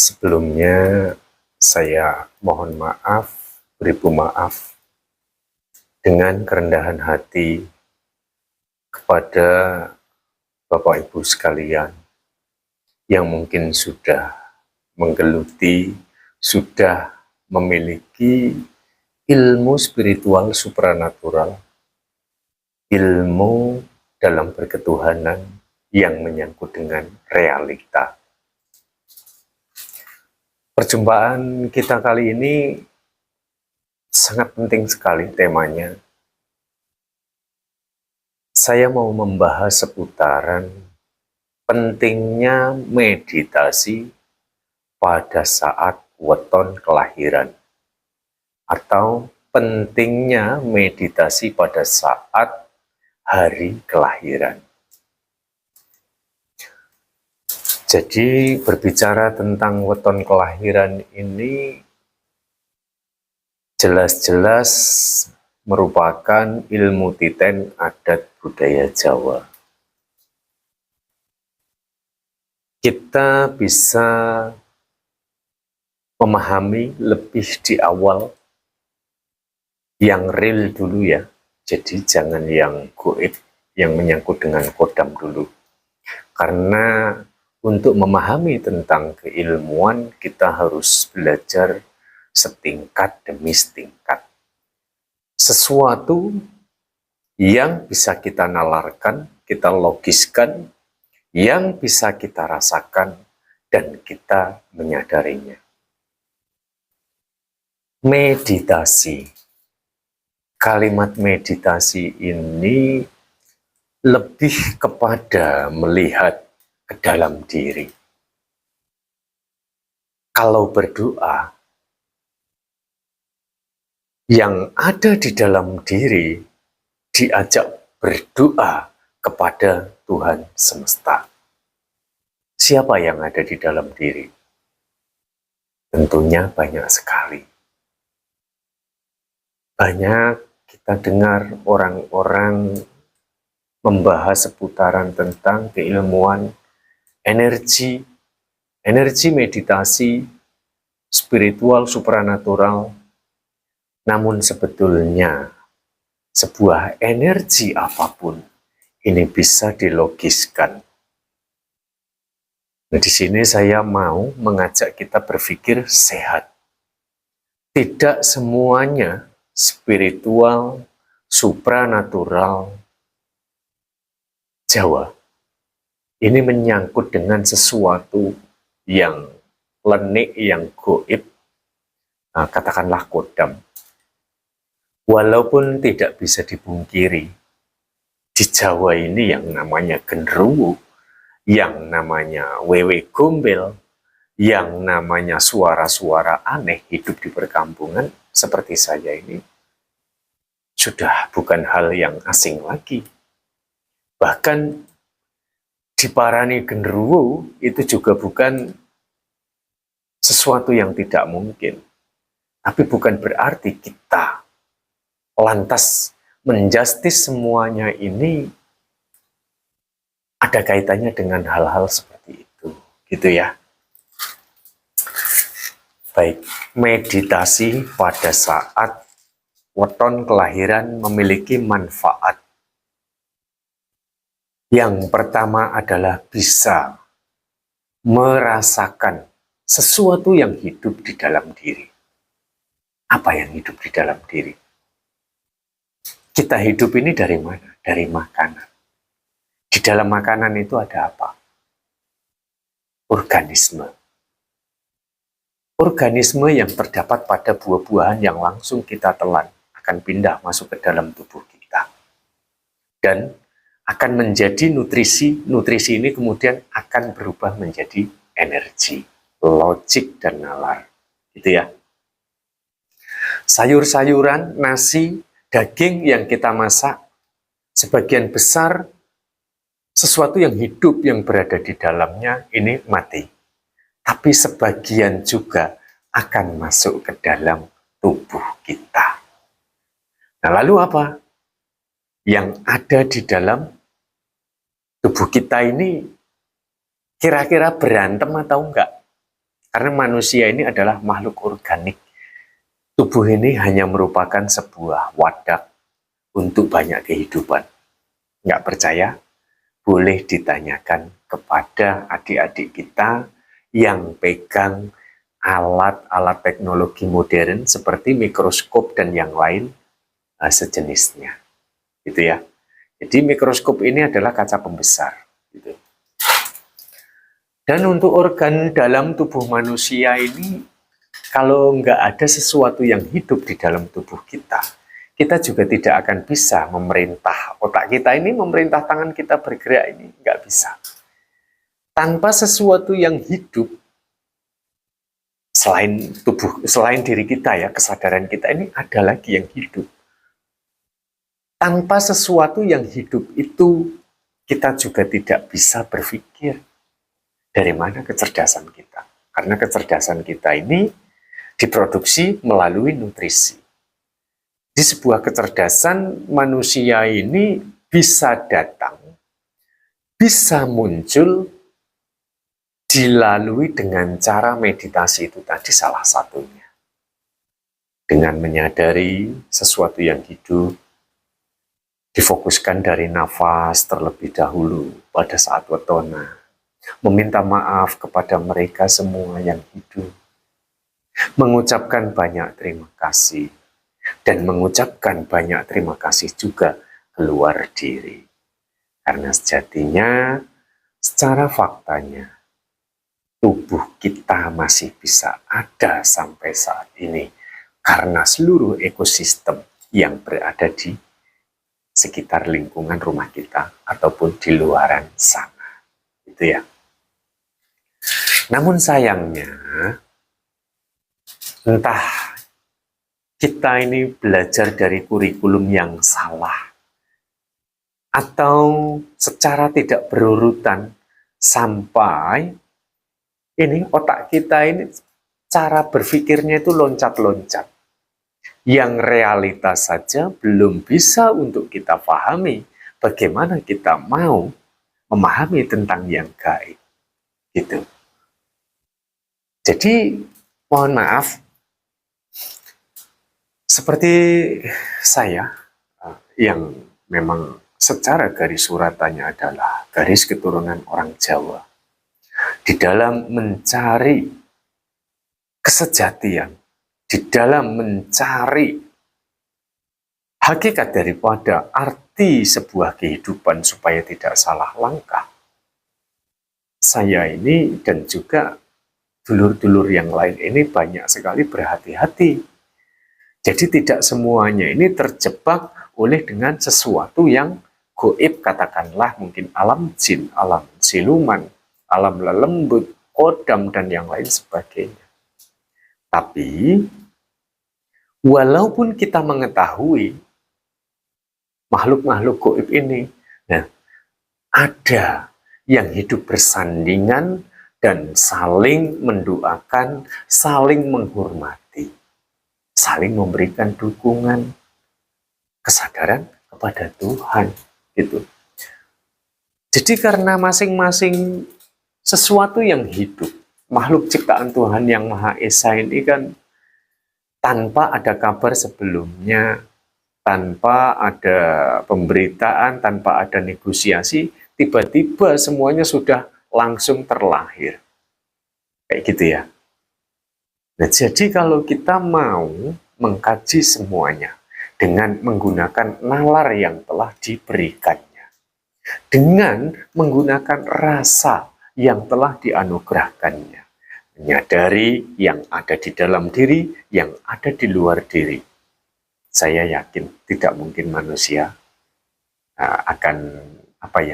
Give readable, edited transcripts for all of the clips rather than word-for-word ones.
Sebelumnya saya mohon maaf, beribu maaf dengan kerendahan hati kepada Bapak Ibu sekalian yang mungkin sudah menggeluti, sudah memiliki ilmu spiritual supranatural, ilmu dalam berketuhanan yang menyangkut dengan realita. Perjumpaan kita kali ini sangat penting sekali temanya. Saya mau membahas seputaran pentingnya meditasi pada saat weton kelahiran, atau pentingnya meditasi pada saat hari kelahiran. Jadi berbicara tentang weton kelahiran ini jelas-jelas merupakan ilmu titen adat budaya Jawa. Kita bisa memahami lebih di awal yang real dulu ya. Jadi jangan yang goib, yang menyangkut dengan kodam dulu. Karena untuk memahami tentang keilmuan, kita harus belajar setingkat demi setingkat. Sesuatu yang bisa kita nalarkan, kita logiskan, yang bisa kita rasakan, dan kita menyadarinya. Meditasi. Kalimat meditasi ini lebih kepada melihat ke dalam diri. Kalau berdoa, yang ada di dalam diri diajak berdoa kepada Tuhan semesta. Siapa yang ada di dalam diri? Tentunya banyak sekali. Banyak kita dengar orang-orang membahas seputaran tentang keilmuan energi meditasi, spiritual, supranatural. Namun sebetulnya sebuah energi apapun ini bisa dilogiskan. Nah, di sini saya mau mengajak kita berpikir sehat. Tidak semuanya spiritual, supranatural Jawa ini menyangkut dengan sesuatu yang lenik, yang goib, katakanlah kodam. Walaupun tidak bisa dipungkiri, di Jawa ini yang namanya genderuwo, yang namanya wewe gombel, yang namanya suara-suara aneh hidup di perkampungan seperti saya ini, sudah bukan hal yang asing lagi. Bahkan diparani genderuwo itu juga bukan sesuatu yang tidak mungkin. Tapi bukan berarti kita lantas menjustis semuanya ini ada kaitannya dengan hal-hal seperti itu. Gitu ya. Baik, meditasi pada saat weton kelahiran memiliki manfaat. Yang pertama adalah bisa merasakan sesuatu yang hidup di dalam diri. Apa yang hidup di dalam diri? Kita hidup ini dari mana? Dari makanan. Di dalam makanan itu ada apa? Organisme. Organisme yang terdapat pada buah-buahan yang langsung kita telan akan pindah masuk ke dalam tubuh kita. Dan akan menjadi nutrisi. Nutrisi ini kemudian akan berubah menjadi energi, logik, dan nalar. Gitu ya. Sayur-sayuran, nasi, daging yang kita masak, sebagian besar sesuatu yang hidup yang berada di dalamnya ini mati. Tapi sebagian juga akan masuk ke dalam tubuh kita. Nah, lalu apa? Yang ada di dalam tubuh kita ini kira-kira berantem atau enggak? Karena manusia ini adalah makhluk organik. Tubuh ini hanya merupakan sebuah wadah untuk banyak kehidupan. Nggak percaya? Boleh ditanyakan kepada adik-adik kita yang pegang alat-alat teknologi modern seperti mikroskop dan yang lain sejenisnya. Gitu ya. Jadi mikroskop ini adalah kaca pembesar. Gitu. Dan untuk organ dalam tubuh manusia ini, kalau nggak ada sesuatu yang hidup di dalam tubuh kita, kita juga tidak akan bisa memerintah otak kita ini, memerintah tangan kita bergerak ini, nggak bisa. Tanpa sesuatu yang hidup, selain tubuh, selain diri kita ya, kesadaran kita ini ada lagi yang hidup. Tanpa sesuatu yang hidup itu, kita juga tidak bisa berpikir. Dari mana kecerdasan kita? Karena kecerdasan kita ini diproduksi melalui nutrisi. Di sebuah kecerdasan, manusia ini bisa datang, bisa muncul dilalui dengan cara meditasi itu tadi salah satunya. Dengan menyadari sesuatu yang hidup, difokuskan dari nafas terlebih dahulu pada saat wetona. Meminta maaf kepada mereka semua yang hidup. Mengucapkan banyak terima kasih. Dan mengucapkan banyak terima kasih juga keluar diri. Karena sejatinya, secara faktanya, tubuh kita masih bisa ada sampai saat ini. Karena seluruh ekosistem yang berada di sekitar lingkungan rumah kita ataupun di luaran sana. Itu ya. Namun sayangnya, entah kita ini belajar dari kurikulum yang salah, atau secara tidak berurutan, sampai ini otak kita ini cara berpikirnya itu loncat-loncat. Yang realitas saja belum bisa untuk kita pahami, bagaimana kita mau memahami tentang yang gaib. Gitu. Jadi, mohon maaf, seperti saya yang memang secara garis suratannya adalah garis keturunan orang Jawa. Di dalam mencari kesejatian, di dalam mencari hakikat daripada arti sebuah kehidupan supaya tidak salah langkah, saya ini dan juga dulur-dulur yang lain ini banyak sekali berhati-hati. Jadi tidak semuanya ini terjebak oleh dengan sesuatu yang goib, katakanlah mungkin alam jin, alam siluman, alam lelembut, kodam, dan yang lain sebagainya. Tapi, walaupun kita mengetahui makhluk-makhluk goib ini, nah, ada yang hidup bersandingan dan saling mendoakan, saling menghormati, saling memberikan dukungan, kesadaran kepada Tuhan, gitu. Jadi karena masing-masing sesuatu yang hidup, makhluk ciptaan Tuhan yang Maha Esa ini kan tanpa ada kabar sebelumnya, tanpa ada pemberitaan, tanpa ada negosiasi, tiba-tiba semuanya sudah langsung terlahir. Kayak gitu ya. Nah, jadi kalau kita mau mengkaji semuanya dengan menggunakan nalar yang telah diberikannya, dengan menggunakan rasa yang telah dianugerahkannya, menyadari yang ada di dalam diri, yang ada di luar diri, saya yakin tidak mungkin manusia akan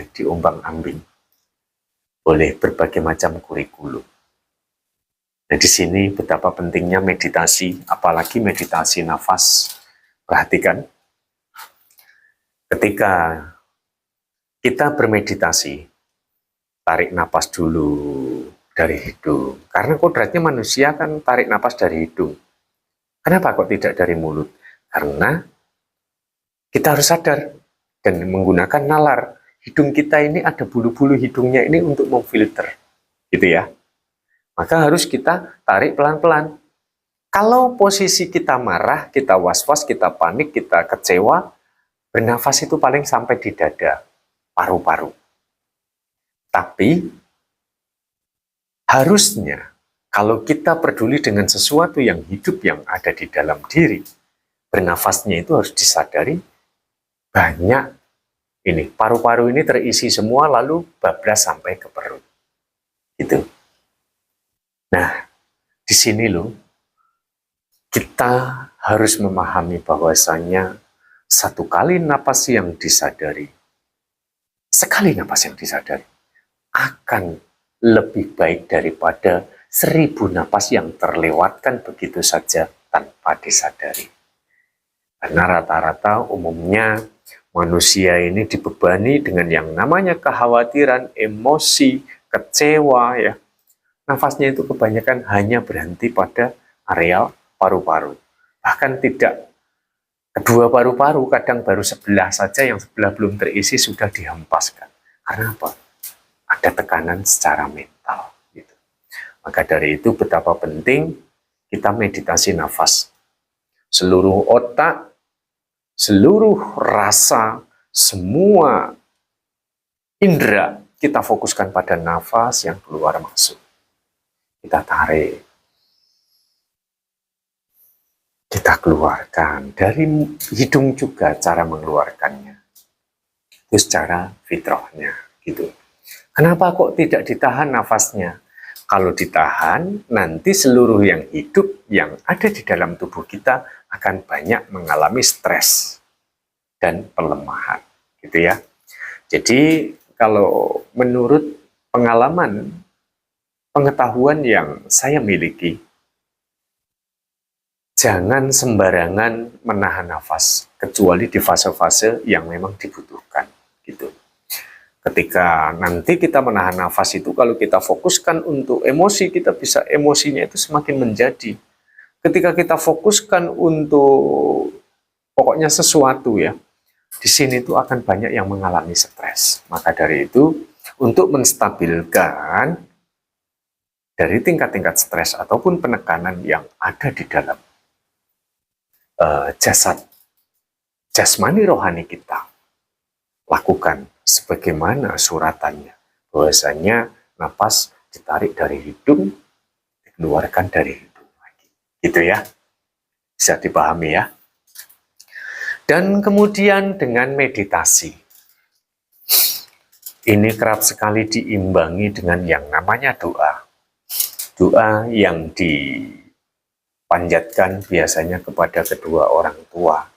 diombang-ambing oleh berbagai macam kurikulum. Nah, di sini betapa pentingnya meditasi, apalagi meditasi nafas. Perhatikan, ketika kita bermeditasi, tarik nafas dulu dari hidung. Karena kodratnya manusia kan tarik nafas dari hidung. Kenapa kok tidak dari mulut? Karena kita harus sadar dan menggunakan nalar. Hidung kita ini ada bulu-bulu hidungnya ini untuk memfilter, gitu ya. Maka harus kita tarik pelan-pelan. Kalau posisi kita marah, kita was-was, kita panik, kita kecewa, bernafas itu paling sampai di dada, paru-paru. Tapi harusnya kalau kita peduli dengan sesuatu yang hidup yang ada di dalam diri, bernafasnya itu harus disadari banyak ini, paru-paru ini terisi semua lalu bablas sampai ke perut. Gitu. Nah, di sini loh, kita harus memahami bahwasanya satu kali napas yang disadari, sekali napas yang disadari, akan lebih baik daripada 1000 napas yang terlewatkan begitu saja tanpa disadari. Karena rata-rata umumnya manusia ini dibebani dengan yang namanya kekhawatiran, emosi, kecewa, ya. Nafasnya itu kebanyakan hanya berhenti pada areal paru-paru. Bahkan tidak kedua paru-paru, kadang baru sebelah saja, yang sebelah belum terisi sudah dihempaskan. Karena apa? Ada tekanan secara mental. Gitu. Maka dari itu betapa penting kita meditasi nafas. Seluruh otak, seluruh rasa, semua indera kita fokuskan pada nafas yang keluar masuk. Kita tarik, kita keluarkan. Dari hidung juga cara mengeluarkannya. Itu secara fitrahnya. Gitu. Kenapa kok tidak ditahan nafasnya? Kalau ditahan, nanti seluruh yang hidup yang ada di dalam tubuh kita akan banyak mengalami stres dan pelemahan. Gitu ya. Jadi kalau menurut pengalaman, pengetahuan yang saya miliki, jangan sembarangan menahan nafas, kecuali di fase-fase yang memang dibutuhkan. Gitu. Ketika nanti kita menahan nafas itu, kalau kita fokuskan untuk emosi, kita bisa emosinya itu semakin menjadi. Ketika kita fokuskan untuk pokoknya sesuatu ya, di sini itu akan banyak yang mengalami stres. Maka dari itu, untuk menstabilkan dari tingkat-tingkat stres ataupun penekanan yang ada di dalam jasmani rohani kita, lakukan sebagaimana suratannya, bahwasanya napas ditarik dari hidung, dikeluarkan dari hidung lagi. Gitu ya. Bisa dipahami ya. Dan kemudian dengan meditasi. Ini kerap sekali diimbangi dengan yang namanya doa. Doa yang dipanjatkan biasanya kepada kedua orang tua.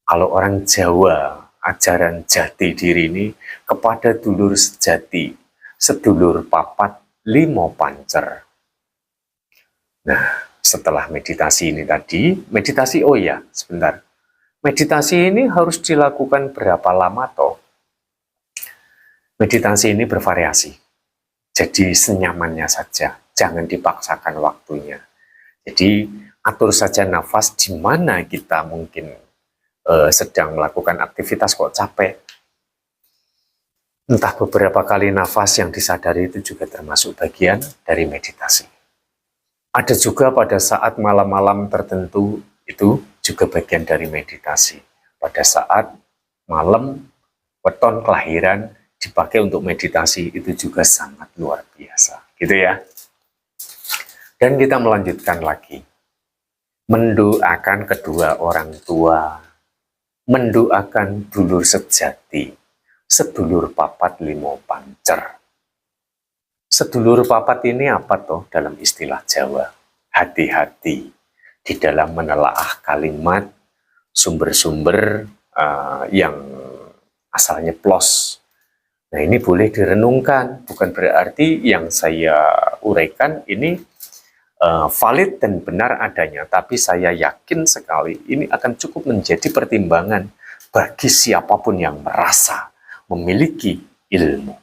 Kalau orang Jawa, ajaran jati diri ini kepada dulur sejati, sedulur papat, limo pancer. Nah, setelah meditasi ini tadi, meditasi, oh ya, sebentar. Meditasi ini harus dilakukan berapa lama toh? Meditasi ini bervariasi. Jadi senyamannya saja, jangan dipaksakan waktunya. Jadi atur saja nafas di mana kita mungkin sedang melakukan aktivitas kok capek. Entah beberapa kali nafas yang disadari itu juga termasuk bagian dari meditasi. Ada juga pada saat malam-malam tertentu itu juga bagian dari meditasi. Pada saat malam weton kelahiran dipakai untuk meditasi itu juga sangat luar biasa. Gitu ya. Dan kita melanjutkan lagi. Mendoakan kedua orang tua. Mendoakan dulur sejati. Sedulur papat limo pancer. Sedulur papat ini apa toh dalam istilah Jawa? Hati-hati di dalam menelaah kalimat, sumber-sumber yang asalnya plos. Nah, ini boleh direnungkan, bukan berarti yang saya uraikan ini valid dan benar adanya, tapi saya yakin sekali ini akan cukup menjadi pertimbangan bagi siapapun yang merasa memiliki ilmu.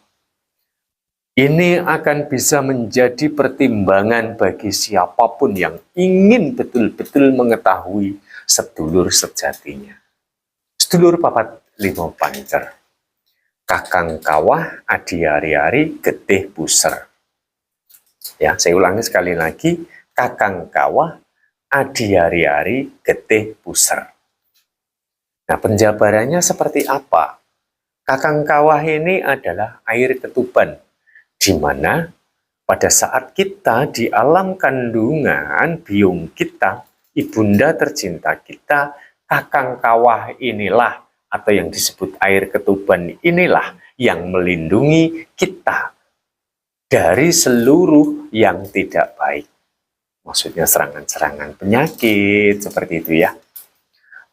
Ini akan bisa menjadi pertimbangan bagi siapapun yang ingin betul-betul mengetahui sedulur sejatinya. Sedulur papat limo pancer. Kakang kawah adi ari-ari getih puser. Ya, saya ulangi sekali lagi, kakang kawah, adi hari-hari, getih puser. Nah, penjabarannya seperti apa? Kakang kawah ini adalah air ketuban, di mana pada saat kita di alam kandungan biung kita, ibunda tercinta kita, kakang kawah inilah atau yang disebut air ketuban inilah yang melindungi kita dari seluruh yang tidak baik. Maksudnya serangan-serangan penyakit seperti itu ya.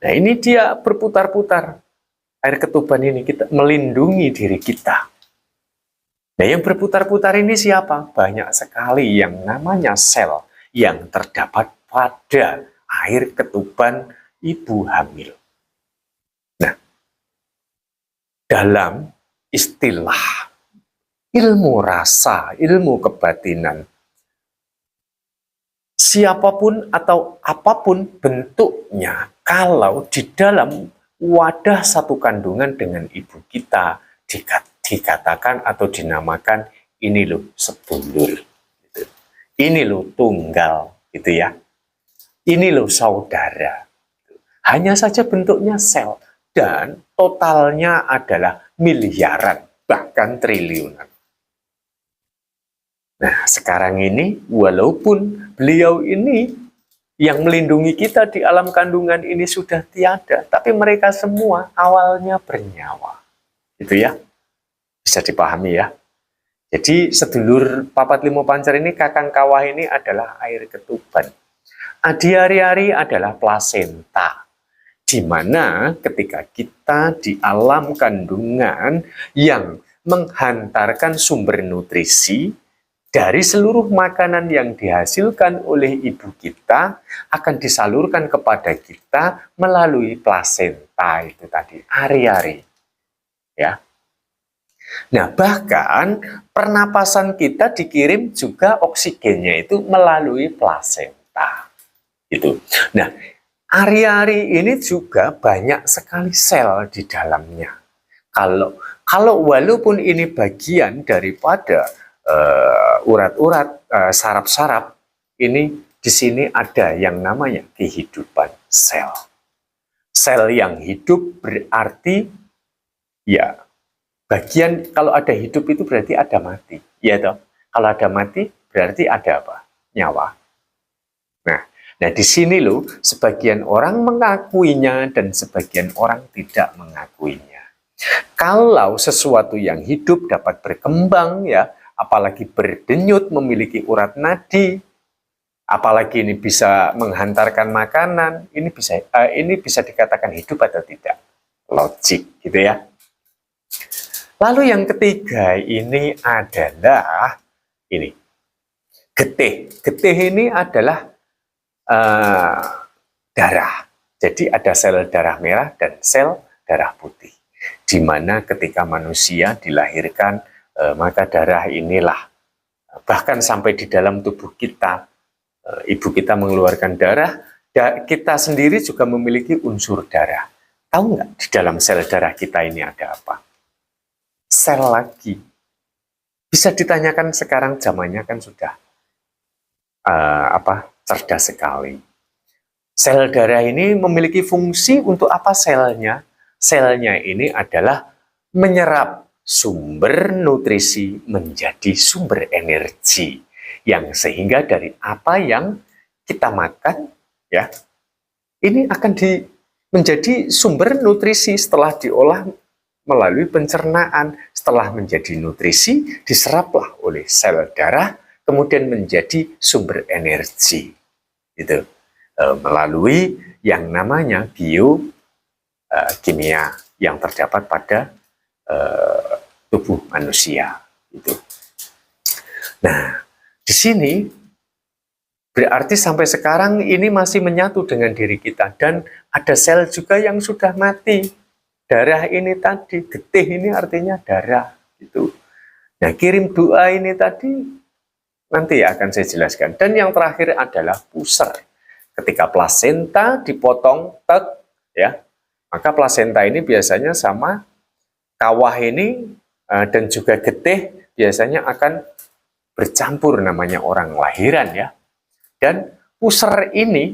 Nah, ini dia berputar-putar. Air ketuban ini kita melindungi diri kita. Nah, yang berputar-putar ini siapa? Banyak sekali yang namanya sel yang terdapat pada air ketuban ibu hamil. Nah, dalam istilah ilmu rasa, ilmu kebatinan, siapapun atau apapun bentuknya, kalau di dalam wadah satu kandungan dengan ibu kita, dikatakan atau dinamakan ini loh sedulur, gitu. Ini loh tunggal, gitu ya. Ini loh saudara. Hanya saja bentuknya sel dan totalnya adalah miliaran, bahkan triliunan. Nah, sekarang ini walaupun beliau ini yang melindungi kita di alam kandungan ini sudah tiada, tapi mereka semua awalnya bernyawa. Gitu ya. Bisa dipahami ya. Jadi sedulur papat limo pancer ini, kakang kawah ini adalah air ketuban. Adi hari-hari adalah plasenta. Di mana ketika kita di alam kandungan yang menghantarkan sumber nutrisi dari seluruh makanan yang dihasilkan oleh ibu kita akan disalurkan kepada kita melalui plasenta itu tadi, hari-hari. Ya. Nah, bahkan pernapasan kita dikirim juga oksigennya itu melalui plasenta. Itu. Nah, hari-hari ini juga banyak sekali sel di dalamnya. Kalau walaupun ini bagian daripada urat-urat, saraf-saraf, ini di sini ada yang namanya kehidupan sel. Sel yang hidup berarti ya bagian, kalau ada hidup itu berarti ada mati, ya toh. Kalau ada mati berarti ada apa? Nyawa. Nah, di sini loh sebagian orang mengakuinya dan sebagian orang tidak mengakuinya. Kalau sesuatu yang hidup dapat berkembang ya, apalagi berdenyut, memiliki urat nadi, apalagi ini bisa menghantarkan makanan, ini bisa dikatakan hidup atau tidak? Logik, gitu ya. Lalu yang ketiga ini adalah ini, getih. Getih ini adalah darah. Jadi ada sel darah merah dan sel darah putih. Di mana ketika manusia dilahirkan, maka darah inilah bahkan sampai di dalam tubuh kita, ibu kita mengeluarkan darah, kita sendiri juga memiliki unsur darah. Tahu nggak di dalam sel darah kita ini ada apa? Sel lagi. Bisa ditanyakan sekarang, zamannya kan sudah cerdas sekali. Sel darah ini memiliki fungsi untuk apa selnya? Selnya ini adalah menyerap sumber nutrisi menjadi sumber energi, yang sehingga dari apa yang kita makan ya, ini akan menjadi sumber nutrisi setelah diolah melalui pencernaan. Setelah menjadi nutrisi, diseraplah oleh sel darah, kemudian menjadi sumber energi. Itu melalui yang namanya biokimia yang terdapat pada tubuh manusia. Itu. Nah, di sini berarti sampai sekarang ini masih menyatu dengan diri kita, dan ada sel juga yang sudah mati. Darah ini tadi, getih ini artinya darah. Gitu. Nah, kirim doa ini tadi nanti ya akan saya jelaskan. Dan yang terakhir adalah puser. Ketika plasenta dipotong, ya, maka plasenta ini biasanya sama kawah ini dan juga getih biasanya akan bercampur namanya orang lahiran ya. Dan puser ini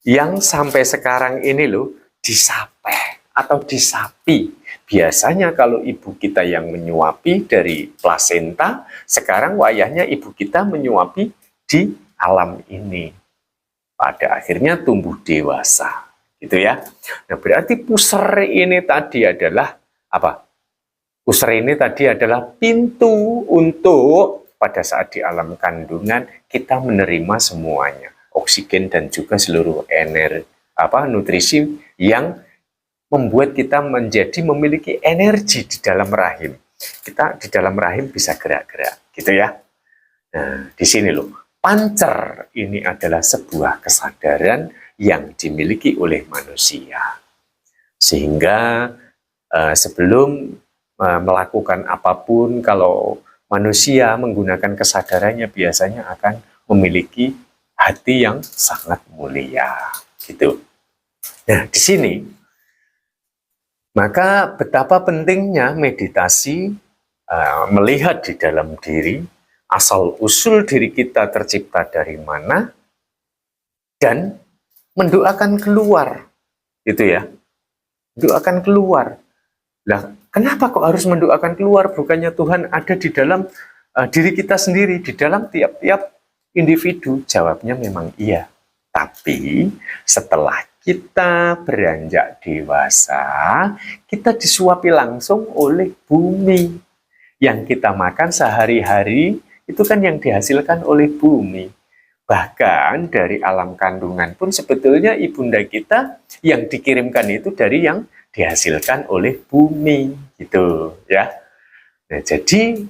yang sampai sekarang ini loh disapeh atau disapi. Biasanya kalau ibu kita yang menyuapi dari plasenta, sekarang wayahnya ibu kita menyuapi di alam ini. Pada akhirnya tumbuh dewasa, gitu ya. Nah, berarti puser ini tadi adalah apa? Puser ini tadi adalah pintu untuk pada saat di alam kandungan kita menerima semuanya, oksigen dan juga seluruh nutrisi yang membuat kita memiliki energi di dalam rahim. Kita di dalam rahim bisa gerak-gerak, gitu ya. Nah, di sini loh. Pancer ini adalah sebuah kesadaran yang dimiliki oleh manusia. Sehingga sebelum melakukan apapun, kalau manusia menggunakan kesadarannya biasanya akan memiliki hati yang sangat mulia. Gitu. Nah, di sini, maka betapa pentingnya meditasi, melihat di dalam diri, asal-usul diri kita tercipta dari mana, dan mendoakan keluar, gitu ya. Doakan keluar. Nah, kenapa kok harus mendoakan keluar? Bukannya Tuhan ada di dalam diri kita sendiri, di dalam tiap-tiap individu? Jawabnya memang iya. Tapi setelah kita beranjak dewasa, kita disuapi langsung oleh bumi. Yang kita makan sehari-hari, itu kan yang dihasilkan oleh bumi. Bahkan dari alam kandungan pun sebetulnya ibunda kita yang dikirimkan itu dari yang dihasilkan oleh bumi, gitu ya. Nah, jadi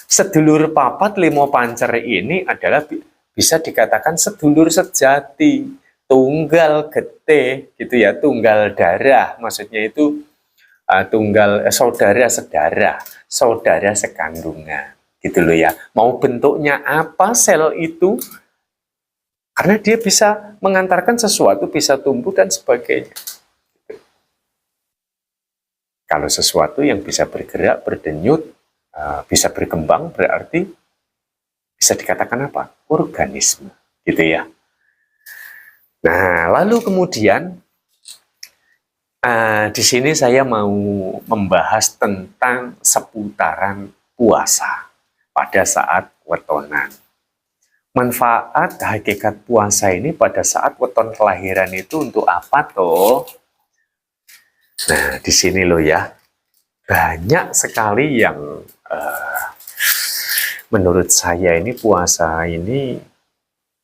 sedulur papat limo pancer ini adalah bisa dikatakan sedulur sejati, tunggal getih, gitu ya, tunggal darah, maksudnya itu tunggal saudara sekandungan. Gitu loh ya. Mau bentuknya apa sel itu, karena dia bisa mengantarkan sesuatu, bisa tumbuh dan sebagainya. Kalau sesuatu yang bisa bergerak, berdenyut, bisa berkembang, berarti bisa dikatakan apa? Organisme, gitu ya. Nah, lalu kemudian di sini saya mau membahas tentang seputaran puasa pada saat wetonan. Manfaat hakikat puasa ini pada saat weton kelahiran itu untuk apa toh? Nah, di sini loh ya, banyak sekali yang menurut saya ini puasa ini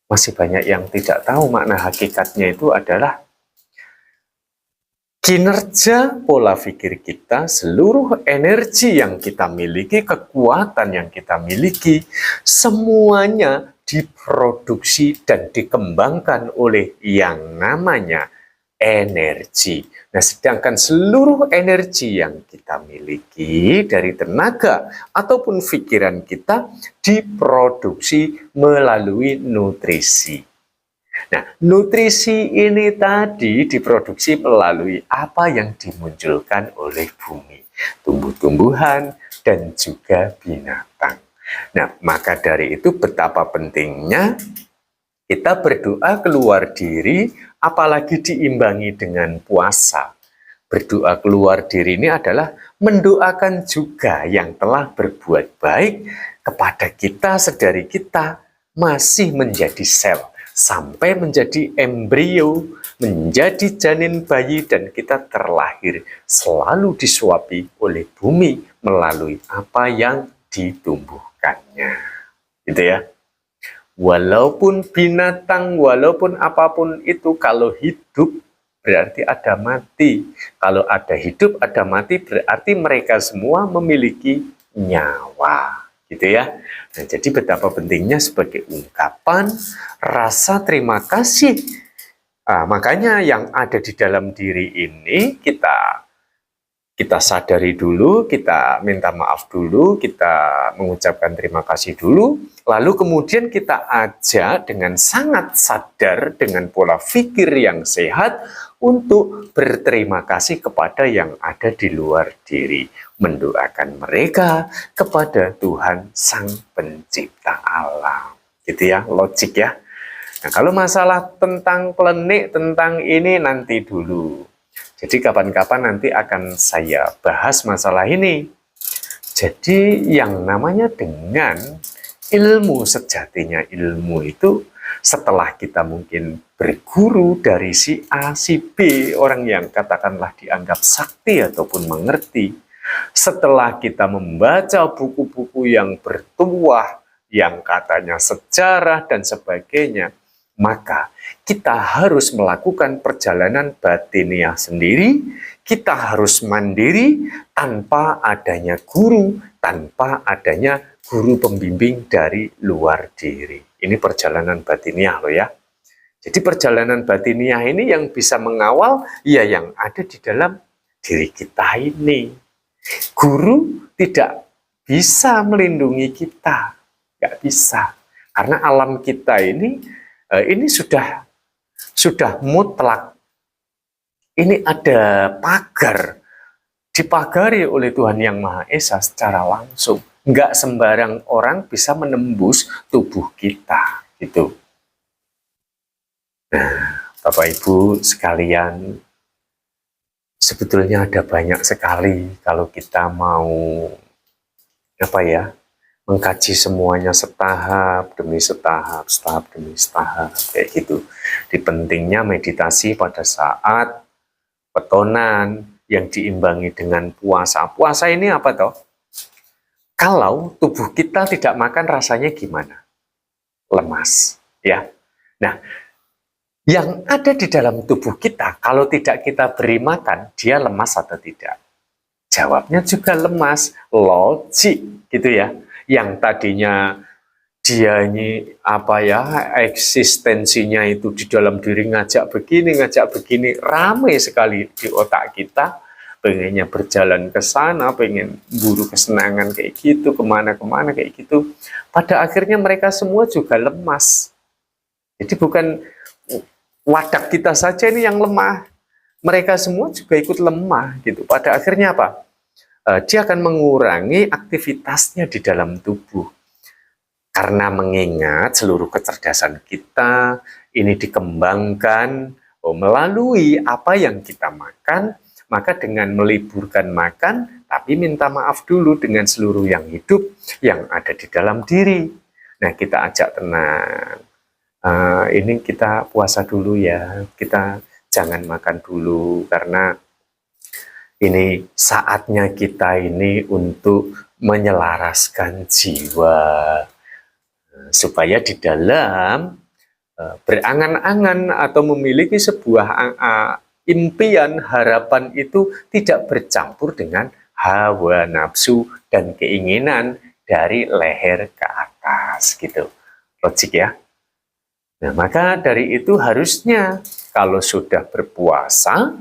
masih banyak yang tidak tahu makna hakikatnya itu adalah kinerja pola pikir kita, seluruh energi yang kita miliki, kekuatan yang kita miliki, semuanya diproduksi dan dikembangkan oleh yang namanya energi. Nah, sedangkan seluruh energi yang kita miliki dari tenaga ataupun pikiran kita diproduksi melalui nutrisi. Nah, nutrisi ini tadi diproduksi melalui apa yang dimunculkan oleh bumi, tumbuh-tumbuhan dan juga binatang. Nah, maka dari itu betapa pentingnya kita berdoa keluar diri, apalagi diimbangi dengan puasa. Berdoa keluar diri ini adalah mendoakan juga yang telah berbuat baik kepada kita sedari kita masih menjadi sel, sampai menjadi embrio, menjadi janin bayi, dan kita terlahir selalu disuapi oleh bumi melalui apa yang ditumbuhkannya. Gitu ya. Walaupun binatang, walaupun apapun itu, kalau hidup berarti ada mati. Kalau ada hidup, ada mati, berarti mereka semua memiliki nyawa. Gitu ya. Nah, jadi betapa pentingnya sebagai ungkapan rasa terima kasih. Makanya yang ada di dalam diri ini kita sadari dulu, kita minta maaf dulu, kita mengucapkan terima kasih dulu, lalu kemudian kita ajak dengan sangat sadar dengan pola pikir yang sehat untuk berterima kasih kepada yang ada di luar diri, mendoakan mereka kepada Tuhan Sang Pencipta alam. Gitu ya, logik ya. Nah, kalau masalah tentang klenik, tentang ini nanti dulu. Jadi kapan-kapan nanti akan saya bahas masalah ini. Jadi yang namanya dengan ilmu sejatinya, ilmu itu setelah kita mungkin berguru dari si A, si B, orang yang katakanlah dianggap sakti ataupun mengerti, setelah kita membaca buku-buku yang bertuah, yang katanya sejarah dan sebagainya, maka kita harus melakukan perjalanan batiniah sendiri, kita harus mandiri tanpa adanya guru, tanpa adanya guru pembimbing dari luar diri. Ini perjalanan batiniah loh ya. Jadi perjalanan batiniah ini yang bisa mengawal, ya yang ada di dalam diri kita ini. Guru tidak bisa melindungi kita, nggak bisa. Karena alam kita ini sudah mutlak. Ini ada pagar, dipagari oleh Tuhan Yang Maha Esa secara langsung. Nggak sembarang orang bisa menembus tubuh kita, gitu. Nah, Bapak Ibu sekalian, sebetulnya ada banyak sekali kalau kita mau mengkaji semuanya setahap demi setahap, setahap demi setahap, kayak gitu. Di pentingnya meditasi pada saat petonan yang diimbangi dengan puasa. Puasa ini apa toh? Kalau tubuh kita tidak makan rasanya gimana? Lemas, ya. Nah, yang ada di dalam tubuh kita, kalau tidak kita beri makan, dia lemas atau tidak? Jawabnya juga lemas, logik gitu ya. Yang tadinya dia ini eksistensinya itu di dalam diri ngajak begini, ramai sekali di otak kita, pengennya berjalan ke sana, pengen buru kesenangan kayak gitu, kemana-kemana kayak gitu. Pada akhirnya mereka semua juga lemas. Jadi bukan wadah kita saja ini yang lemah, mereka semua juga ikut lemah gitu. Pada akhirnya apa? Dia akan mengurangi aktivitasnya di dalam tubuh. Karena mengingat seluruh kecerdasan kita ini dikembangkan melalui apa yang kita makan, maka dengan meliburkan makan, tapi minta maaf dulu dengan seluruh yang hidup yang ada di dalam diri. Nah, kita ajak tenang. Ini kita puasa dulu ya, kita jangan makan dulu, karena ini saatnya kita ini untuk menyelaraskan jiwa, supaya di dalam berangan-angan atau memiliki sebuah impian, harapan itu tidak bercampur dengan hawa nafsu dan keinginan dari leher ke atas gitu. Logik ya. Nah, maka dari itu harusnya kalau sudah berpuasa,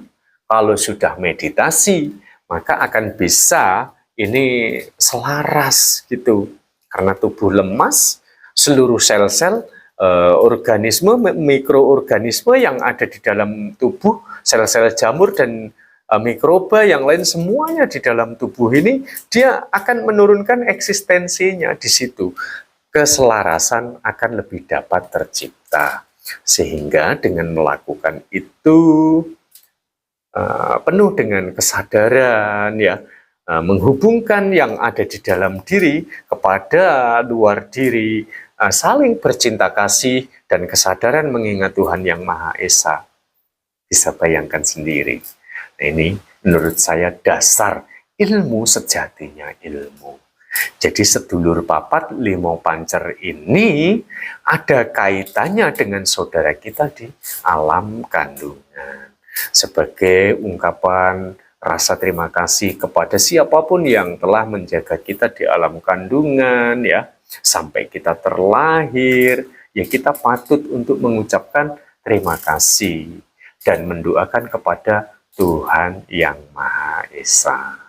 kalau sudah meditasi, maka akan bisa ini selaras gitu. Karena tubuh lemas, seluruh sel-sel organisme, mikroorganisme yang ada di dalam tubuh, sel-sel jamur dan mikroba yang lain semuanya di dalam tubuh ini, dia akan menurunkan eksistensinya di situ. Keselarasan akan lebih dapat tercipta. Sehingga dengan melakukan itu penuh dengan kesadaran ya, menghubungkan yang ada di dalam diri kepada luar diri, saling bercinta kasih dan kesadaran mengingat Tuhan Yang Maha Esa. Bisa bayangkan sendiri. Nah, ini menurut saya dasar ilmu sejatinya ilmu. Jadi sedulur papat limo pancer ini ada kaitannya dengan saudara kita di alam kandungan. Sebagai ungkapan rasa terima kasih kepada siapapun yang telah menjaga kita di alam kandungan ya, sampai kita terlahir, ya kita patut untuk mengucapkan terima kasih dan mendoakan kepada Tuhan Yang Maha Esa.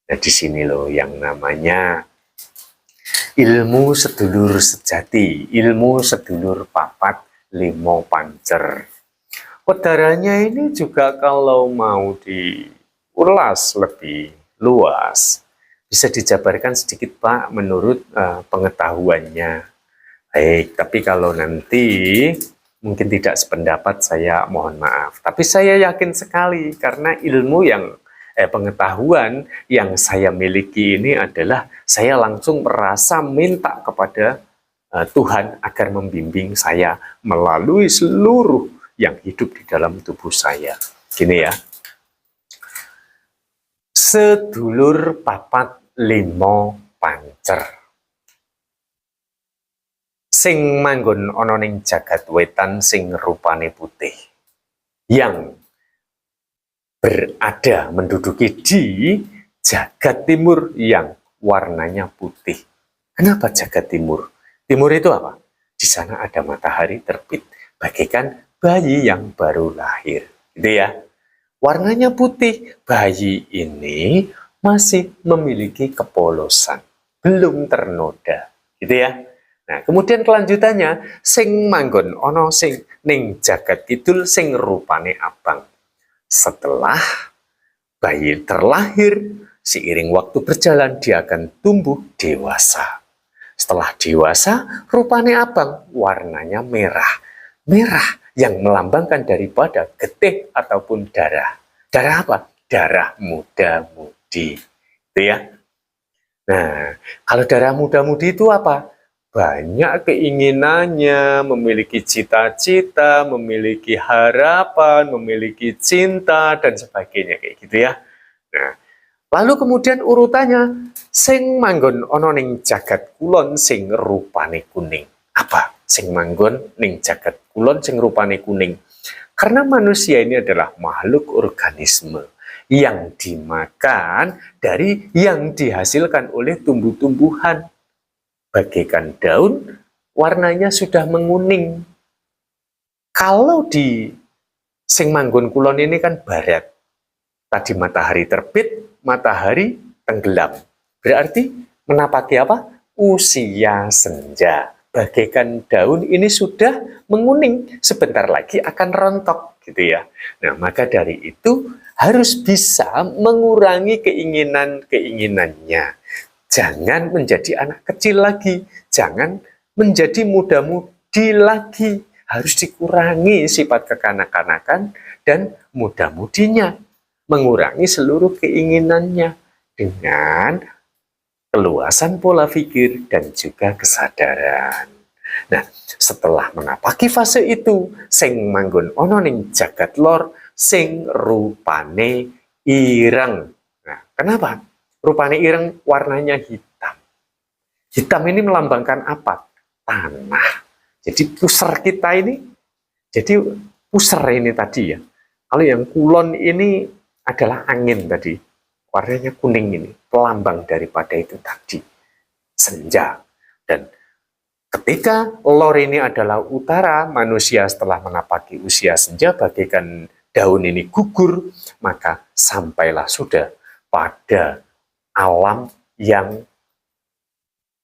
Nah, di sini loh yang namanya ilmu sedulur sejati, ilmu sedulur papat limo pancer. Udaranya ini juga kalau mau diulas lebih luas, bisa dijabarkan sedikit Pak menurut pengetahuannya. Baik, tapi kalau nanti mungkin tidak sependapat, saya mohon maaf. Tapi saya yakin sekali karena ilmu yang pengetahuan yang saya miliki ini adalah saya langsung merasa minta kepada Tuhan agar membimbing saya melalui seluruh yang hidup di dalam tubuh saya. Gini ya. Sedulur papat limo pancer. Sing manggon ana ning jagat wetan sing rupane putih. Yang berada menduduki di jagat timur yang warnanya putih. Kenapa jagat timur? Timur itu apa? Di sana ada matahari terbit, bagaikan bayi yang baru lahir. Gitu ya. Warnanya putih, bayi ini masih memiliki kepolosan, belum ternoda. Gitu ya. Nah, kemudian kelanjutannya, sing manggon ono sing ning jagat kidul sing rupane abang. Setelah bayi terlahir, seiring waktu berjalan dia akan tumbuh dewasa. Setelah dewasa, rupanya abang, warnanya merah. Merah yang melambangkan daripada getih ataupun darah. Darah apa? Darah muda-mudi. Itu ya. Nah, kalau darah muda-mudi itu apa? Banyak keinginannya, memiliki cita-cita, memiliki harapan, memiliki cinta, dan sebagainya. Kayak gitu ya. Nah, lalu kemudian urutannya, sing manggon ana ning jagat kulon sing rupane kuning. Apa? Sing manggon ning jagat kulon sing rupane kuning. Karena manusia ini adalah makhluk organisme yang dimakan dari yang dihasilkan oleh tumbuh-tumbuhan. Bagaikan daun, warnanya sudah menguning. Kalau di sing manggon kulon ini kan barat. Tadi matahari terbit, matahari tenggelam. Berarti menapaki apa? Usia senja. Bagaikan daun ini sudah menguning, sebentar lagi akan rontok gitu ya. Nah, maka dari itu harus bisa mengurangi keinginan-keinginannya. Jangan menjadi anak kecil lagi, jangan menjadi muda-mudi lagi. Harus dikurangi sifat kekanak-kanakan dan muda-mudinya. Mengurangi seluruh keinginannya dengan keluasan pola pikir dan juga kesadaran. Nah, setelah menapaki fase itu, sing manggon ono ning jagat lor sing rupane ireng. Nah, kenapa? Rupane ireng, warnanya hitam. Hitam ini melambangkan apa? Tanah. Jadi pusar kita ini, jadi pusar ini tadi ya. Kalau yang kulon ini adalah angin tadi. Warnanya kuning ini, pelambang daripada itu tadi, senja. Dan ketika lor ini adalah utara, manusia setelah menapaki usia senja bagaikan daun ini gugur, maka sampailah sudah pada alam yang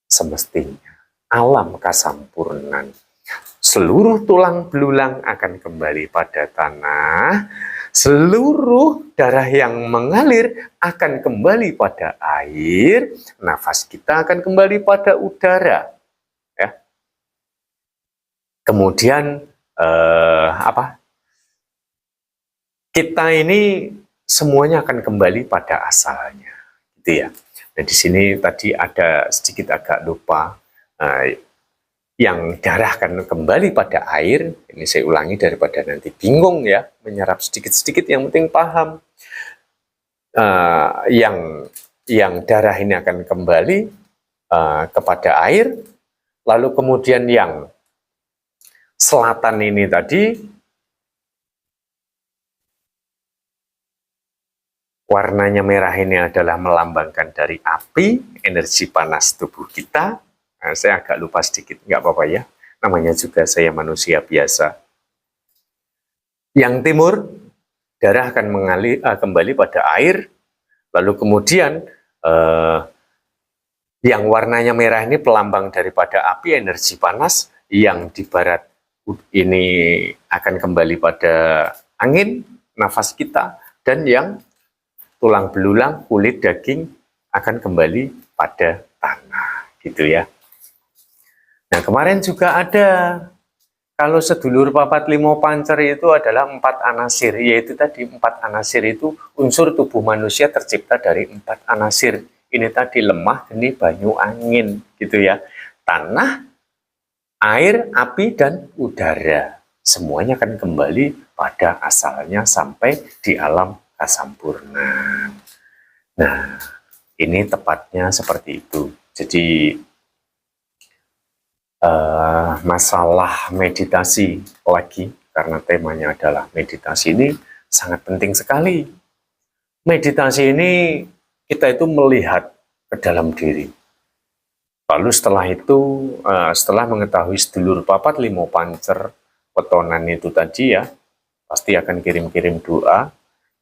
semestinya, alam kasampurnan. Seluruh tulang belulang akan kembali pada tanah, seluruh darah yang mengalir akan kembali pada air, nafas kita akan kembali pada udara. Ya. Kemudian kita ini semuanya akan kembali pada asalnya, gitu ya. Nah, di sini tadi ada sedikit agak lupa. Yang darah akan kembali pada air, ini saya ulangi daripada nanti bingung ya, menyerap sedikit-sedikit, yang penting paham. Yang darah ini akan kembali kepada air, lalu kemudian yang selatan ini tadi, warnanya merah ini adalah melambangkan dari api, energi panas tubuh kita. Nah, saya agak lupa sedikit, nggak apa-apa ya. Namanya juga saya manusia biasa. Yang timur, darah akan mengalir kembali pada air. Lalu kemudian yang warnanya merah ini pelambang daripada api, energi panas. Yang di barat ini akan kembali pada angin, nafas kita, dan yang tulang belulang, kulit, daging akan kembali pada tanah, gitu ya. Nah, kemarin juga ada, kalau sedulur papat limo pancer itu adalah 4 anasir, yaitu tadi 4 anasir itu unsur tubuh manusia tercipta dari 4 anasir. Ini tadi lemah, geni, banyu, angin, gitu ya. Tanah, air, api, dan udara. Semuanya akan kembali pada asalnya sampai di alam kasampurna. Nah, ini tepatnya seperti itu. Jadi, masalah meditasi lagi, karena temanya adalah meditasi, ini sangat penting sekali. Meditasi ini kita itu melihat ke dalam diri. Lalu setelah itu, setelah mengetahui sedulur papat limo pancer petonan itu tadi ya, pasti akan kirim-kirim doa.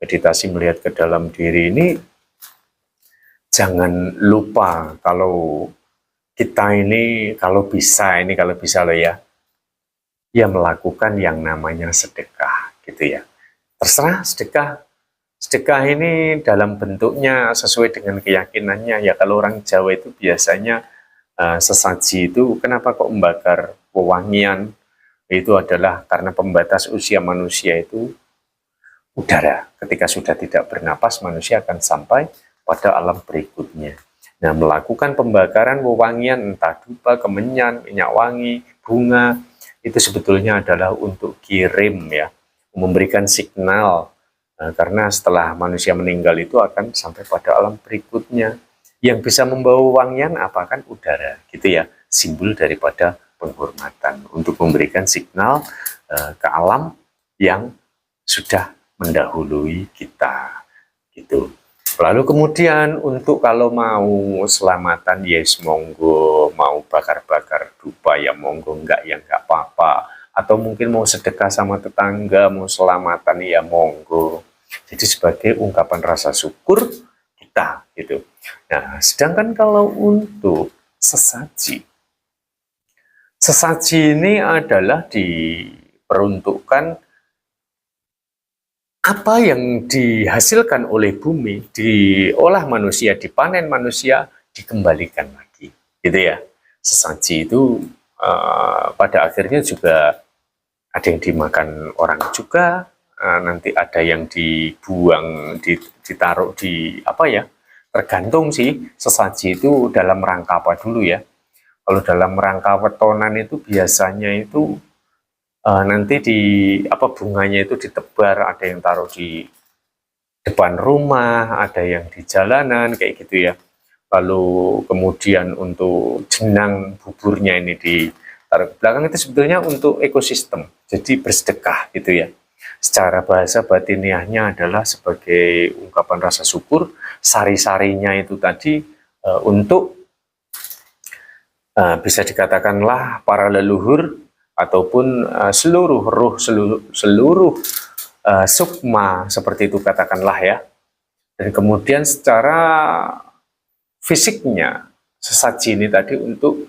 Meditasi melihat ke dalam diri ini, jangan lupa kalau kita ini kalau bisa loh ya, melakukan yang namanya sedekah, gitu ya. Terserah sedekah ini dalam bentuknya sesuai dengan keyakinannya ya. Kalau orang Jawa itu biasanya sesaji itu, kenapa kok membakar wewangian? Itu adalah karena pembatas usia manusia itu udara. Ketika sudah tidak bernapas, manusia akan sampai pada alam berikutnya. Nah, melakukan pembakaran wewangian, entah dupa, kemenyan, minyak wangi, bunga, itu sebetulnya adalah untuk kirim ya, memberikan signal. Nah, karena setelah manusia meninggal itu akan sampai pada alam berikutnya. Yang bisa membawa wewangian apa kan? Udara, gitu ya. Simbol daripada penghormatan untuk memberikan signal ke alam yang sudah mendahului kita, gitu. Lalu kemudian untuk kalau mau selamatan, yes monggo, mau bakar-bakar dupa ya monggo, enggak ya enggak apa-apa. Atau mungkin mau sedekah sama tetangga, mau selamatan ya monggo. Jadi sebagai ungkapan rasa syukur kita, gitu. Nah, sedangkan kalau untuk sesaji ini adalah diperuntukkan apa yang dihasilkan oleh bumi, diolah manusia, dipanen manusia, dikembalikan lagi, gitu ya. Sesaji itu pada akhirnya juga ada yang dimakan orang juga, nanti ada yang dibuang, ditaruh di apa ya, tergantung sih sesaji itu dalam rangka apa dulu ya. Kalau dalam rangka wetonan itu biasanya itu nanti bunganya itu ditebar, ada yang taruh di depan rumah, ada yang di jalanan kayak gitu ya. Lalu kemudian untuk jenang buburnya ini ditaruh ke belakang, itu sebetulnya untuk ekosistem, jadi bersedekah gitu ya. Secara bahasa batiniahnya adalah sebagai ungkapan rasa syukur, sari-sarinya itu tadi untuk bisa dikatakanlah para leluhur ataupun seluruh ruh, seluruh sukma, seperti itu katakanlah ya. Dan kemudian secara fisiknya, sesaji ini tadi untuk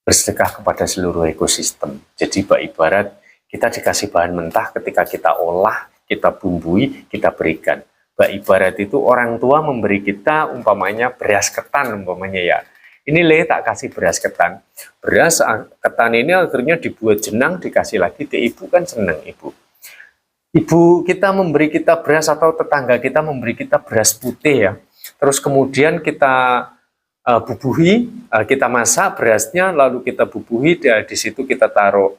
bersedekah kepada seluruh ekosistem. Jadi ibarat kita dikasih bahan mentah, ketika kita olah, kita bumbui, kita berikan. Ibarat itu orang tua memberi kita umpamanya beras ketan umpamanya ya. Ini tak kasih beras ketan. Beras ketan ini akhirnya dibuat jenang, dikasih lagi ke ibu, kan seneng ibu. Ibu kita memberi kita beras atau tetangga kita memberi kita beras putih ya. Terus kemudian kita bubuhi, kita masak berasnya, lalu kita bubuhi, di situ kita taruh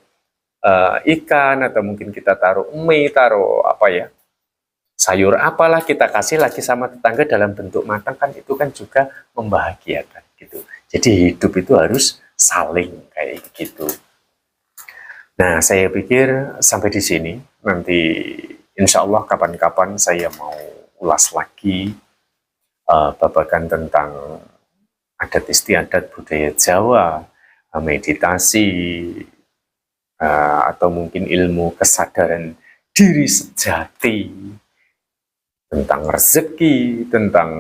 ikan, atau mungkin kita taruh mie, taruh apa ya, sayur apalah, kita kasih lagi sama tetangga dalam bentuk matang, kan itu kan juga membahagiakan gitu. Jadi hidup itu harus saling kayak gitu. Nah, saya pikir sampai di sini. Nanti insya Allah kapan-kapan saya mau ulas lagi babakan tentang adat istiadat budaya Jawa, meditasi, atau mungkin ilmu kesadaran diri sejati, tentang rezeki, tentang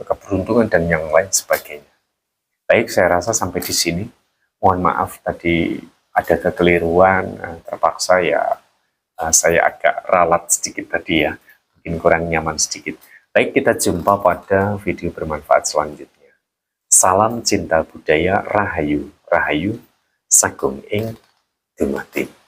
keberuntungan, dan yang lain sebagainya. Baik, saya rasa sampai di sini. Mohon maaf tadi ada kekeliruan, terpaksa ya saya agak ralat sedikit tadi ya, mungkin kurang nyaman sedikit. Baik, kita jumpa pada video bermanfaat selanjutnya. Salam cinta budaya, Rahayu, Rahayu, Sagung ing Dumadi.